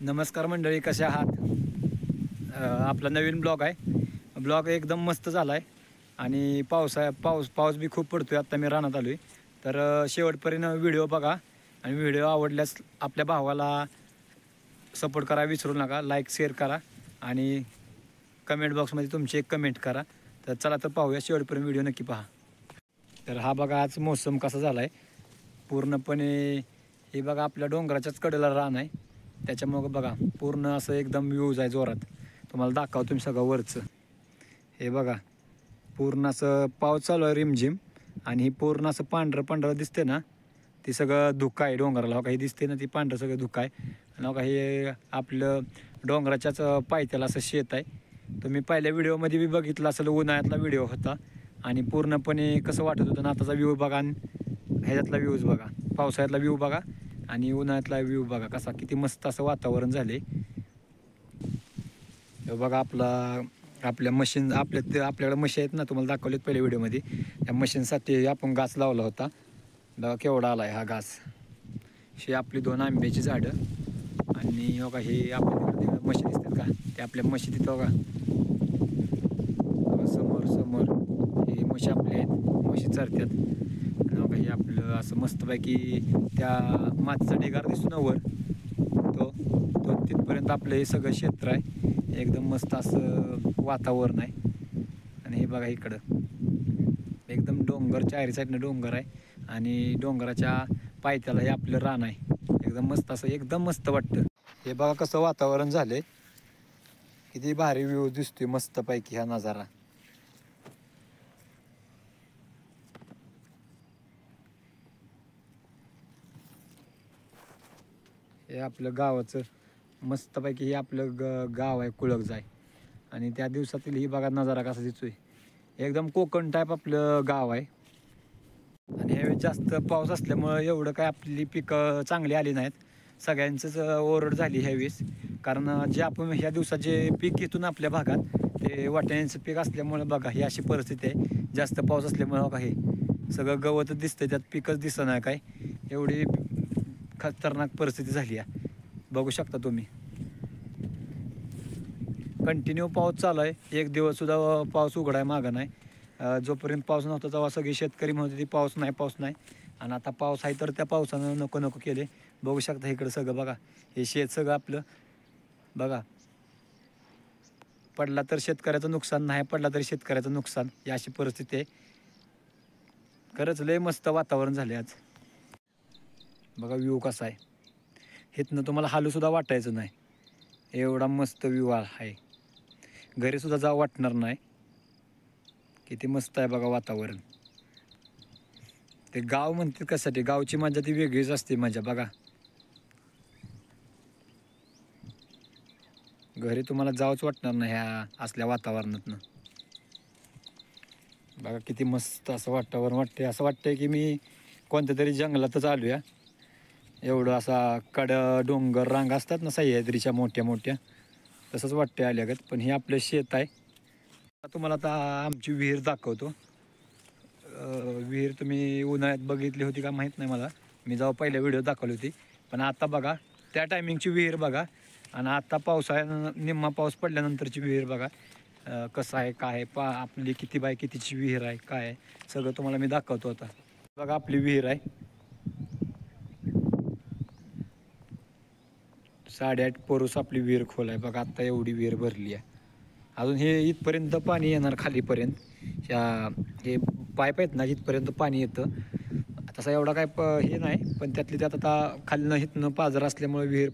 नमस्कार मंडळी, कशा आहात? आपला नवीन ब्लॉग आहे. ब्लॉग एकदम मस्त झाला आहे आणि पाऊस बी खूप पडतो आहे. आत्ता मी रानात आलो आहे. तर शेवटपर्यंत व्हिडिओ बघा आणि व्हिडिओ आवडल्यास आपल्या भावाला सपोर्ट करा विसरू नका. लाईक शेअर करा आणि कमेंट बॉक्समध्ये तुमची एक कमेंट करा. तर चला तर पाहूया, शेवटपर्यंत व्हिडिओ नक्की पहा. तर हा बघा आज मोसम कसा झाला आहे पूर्णपणे. हे बघा आपल्या डोंगराच्याच कडेला रान आहे, त्याच्यामुळं बघा पूर्ण असं एकदम व्ह्यूज आहे जोरात. तुम्हाला दाखवतो तुम्ही सगळं वरचं. हे बघा पूर्ण असं पाऊस चालू आहे रिमझिम आणि हे पूर्ण असं पांढरं दिसते ना, ते सगळं धुकं आहे डोंगराला. काही दिसते ना ती पांढरं सगळं धुकं आहे. आणि हे आपलं डोंगराच्याच पायथ्याला असं शेत आहे. तुम्ही पहिल्या व्हिडिओमध्ये बी बघितलं असेल, उन्हाळ्यातला व्हिडिओ होता आणि पूर्णपणे कसं वाटत होतं ना. आताचा व्ह्यू बघा आणि ह्याच्यातला व्ह्यूज बघा, पावसाळ्यातला व्ह्यू बघा आणि उन्हाळ्यातला व्ह्यू बघा, कसा किती मस्त असं वातावरण झाले. बघा आपल्या मशीन आपल्याकडे मशी आहेत ना, तुम्हाला दाखवलेत पहिल्या व्हिडिओमध्ये. त्या मशीनसाठी आपण घास लावला होता. बघा केवढा आला आहे हा घास. हे आपली 2 आंब्याची झाडं आणि बघा हे आपल्या तिकडे म्हशी दिसतात का, ते आपल्या म्हशी तिथं बघा समोर हे म्हशी आपले आहेत. म्हशी चरतात आणि बघा हे आपलं असं मस्तपैकी त्या मातीचा ढिगार दिसतो ना वर, तो तिथपर्यंत आपलं हे सगळं क्षेत्र आहे. एकदम मस्त असं वातावरण आहे. आणि हे बघा इकडं एकदम डोंगर, चारी साईडनं डोंगर आहे आणि डोंगराच्या पायथ्याला हे आपलं रान आहे. एकदम मस्त असं एकदम मस्त वाटतं. हे बघा कसं वातावरण झालंय, किती भारी व्ह्यू दिसतोय मस्तपैकी हा नजारा. हे आपलं गावाचं मस्तपैकी हे आपलं गाव आहे कुळकजाय आणि त्या दिवसातील ही बघा नजारा कसा दिसतोय. एकदम कोकण टाईप आपलं गाव आहे. आणि ह्यावेळी जास्त पाऊस असल्यामुळं एवढं काय आपली पिकं चांगली आली नाहीत. सगळ्यांचंच ओरड झाली ह्यावेळेस, कारण जे आपण ह्या दिवसात जे पीक घेतो ना आपल्या भागात, ते वाटाण्याचं पीक असल्यामुळं बघा ही अशी परिस्थिती आहे. जास्त पाऊस असल्यामुळं बघा हे सगळं गवतच दिसतंय, त्यात पिकच दिसत नाही. काय एवढी खतरनाक परिस्थिती झाली आहे, बघू शकता तुम्ही. कंटिन्यू पाऊस चालू आहे, एक दिवससुद्धा पाऊस उघडाय मागं नाही. जोपर्यंत पाऊस नव्हता तेव्हा सगळे शेतकरी म्हणत होते पाऊस नाही. आणि आता पाऊस आहे तर त्या पावसानं नको केले. बघू शकता इकडं सगळं बघा, हे शेत सगळं आपलं बघा. पडला तर शेतकऱ्याचं नुकसान, नाही पडला तरी शेतकऱ्याचं नुकसान, ही अशी परिस्थिती आहे. खरंच लय मस्त वातावरण झाले आज. बघा व्ह्यू कसा आहे, इथनं तुम्हाला हालूसुद्धा वाटायचं नाही, एवढा मस्त व्ह्यू आहे. घरीसुद्धा जावं वाटणार नाही. किती मस्त आहे बघा वातावरण. ते गाव म्हणते कशासाठी, गावची मजा ती वेगळीच असते मजा बघा. घरी तुम्हाला जावंच वाटणार नाही ह्या असल्या वातावरणातनं. बघा किती मस्त असं वातावरण वाटते. असं वाटतंय की मी कोणत्या तरी जंगलातच आलो या. एवढं असा डोंगर रांगा असतात ना सह्याद्रीच्या मोठ्या, तसंच वाटते आल्यागत. पण हे आपलं शेत आहे. तुम्हाला आता आमची विहीर दाखवतो. विहीर तुम्ही उन्हाळ्यात बघितली होती का माहीत नाही मला, मी जेव्हा पहिल्या व्हिडिओ दाखवली होती. पण आता बघा त्या टायमिंगची विहीर बघा आणि आता निम्मा पाऊस पडल्यानंतरची विहीर बघा कसं आहे काय आहे. आपली किती बाय कितीची विहीर आहे काय आहे सगळं तुम्हाला मी दाखवतो. आता बघा आपली विहीर आहे, 8.5 पोरूस आपली विहीर खोल आहे बघा. आत्ता एवढी विहीर भरली आहे. अजून हे इथपर्यंत पाणी येणार खालीपर्यंत. हे पाईप आहेत ना, इथपर्यंत पाणी येतं. तसा एवढा काय हे नाही, पण त्यातली त्यात आता खालनं इथनं पाझर असल्यामुळे विहीर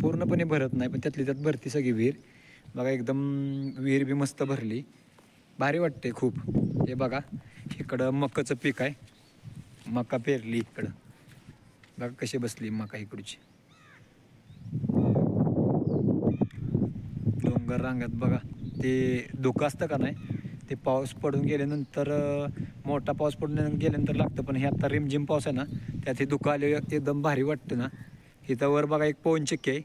पूर्णपणे भरत नाही, पण त्यातली त्यात भरती सगळी विहीर बघा. एकदम विहीर बी मस्त भरली, भारी वाटते खूप. हे बघा इकडं मकाचं पीक आहे, मका पेरली इकडं बघा कशी बसली मका इकडची. डोंगर रांगात बघा ते धुकं असतं का नाही, ते पाऊस पडून गेल्यानंतर मोठा पाऊस पडून गेल्यानंतर लागतं. पण हे आता रिमझिम पाऊस आहे ना, त्यात हे धुकं आले एकदम भारी वाटतं ना. इथं वर बघा एक पवनचक्की आहे,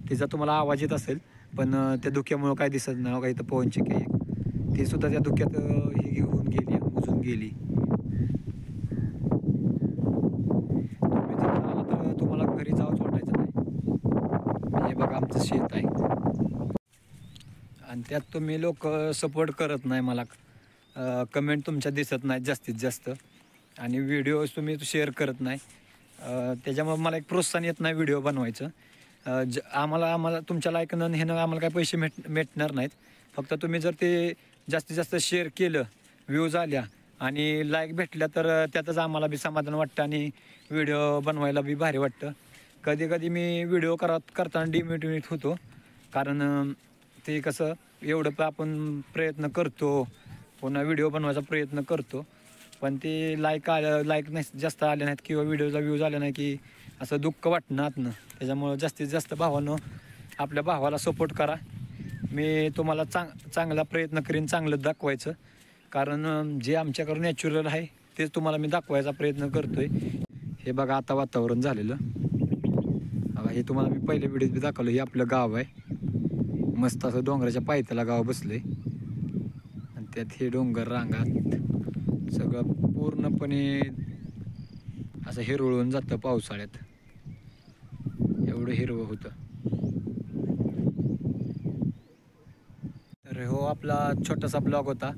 तिचा तुम्हाला आवाज येत असेल, पण त्या धुक्यामुळं काय दिसत नाही बघा. इथं पवनचक्की आहे, ती सुद्धा त्या धुक्यात ही घेऊन गेली, मुजून गेली. तुम्ही जर आला तर तुम्हाला घरी जावंच वाटायचं नाही. बघा आमचं शेत आहे आणि त्यात तुम्ही लोक सपोर्ट करत नाही मला. कमेंट तुमच्या दिसत नाहीत जास्तीत जास्त आणि व्हिडिओज तुम्ही शेअर करत नाही. त्याच्यामुळे मला एक प्रोत्साहन येत नाही व्हिडिओ बनवायचं. आम्हाला तुमच्या लाईकनं हे आम्हाला काही पैसे भेटणार नाहीत. फक्त तुम्ही जर ते जास्तीत जास्त शेअर केलं, व्ह्यूज आल्या आणि लाईक भेटल्या तर त्यातच आम्हाला बी समाधान वाटतं आणि व्हिडिओ बनवायला बी भारी वाटतं. कधी कधी मी व्हिडिओ करताना डिमोटिवेट होतो, कारण ते कसं एवढं आपण प्रयत्न करतो, पुन्हा व्हिडिओ बनवायचा प्रयत्न करतो, पण ते लाईक नाही जास्त आले नाहीत किंवा व्हिडिओला व्ह्यूज आले नाही की असं दुःख वाटणं आतनं. त्याच्यामुळं जास्तीत जास्त भावानं आपल्या भावाला सपोर्ट करा. मी तुम्हाला चांगला प्रयत्न करीन चांगलं दाखवायचं, कारण जे आमच्याकडून नॅचरल आहे तेच तुम्हाला मी दाखवायचा प्रयत्न करतो आहे. हे बघा आता वातावरण झालेलं बघा, हे तुम्हाला मी पहिल्या व्हिडिओत बी दाखवलं. हे आपलं गाव आहे, मस्त असं डोंगराच्या पायथ्याला गाव बसलं आहे आणि त्यात हे डोंगर रांगात सगळं पूर्णपणे असं हिरवळून जातं पावसाळ्यात, एवढं हिरवं होतं. तर हो आपला छोटासा ब्लॉग होता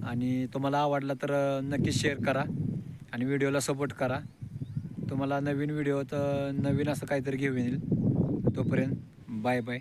आणि तुम्हाला आवडला तर नक्की शेअर करा आणि व्हिडिओला सपोर्ट करा. तुम्हाला नवीन व्हिडिओ तर नवीन असं काहीतरी घेऊन येईल. तोपर्यंत बाय बाय.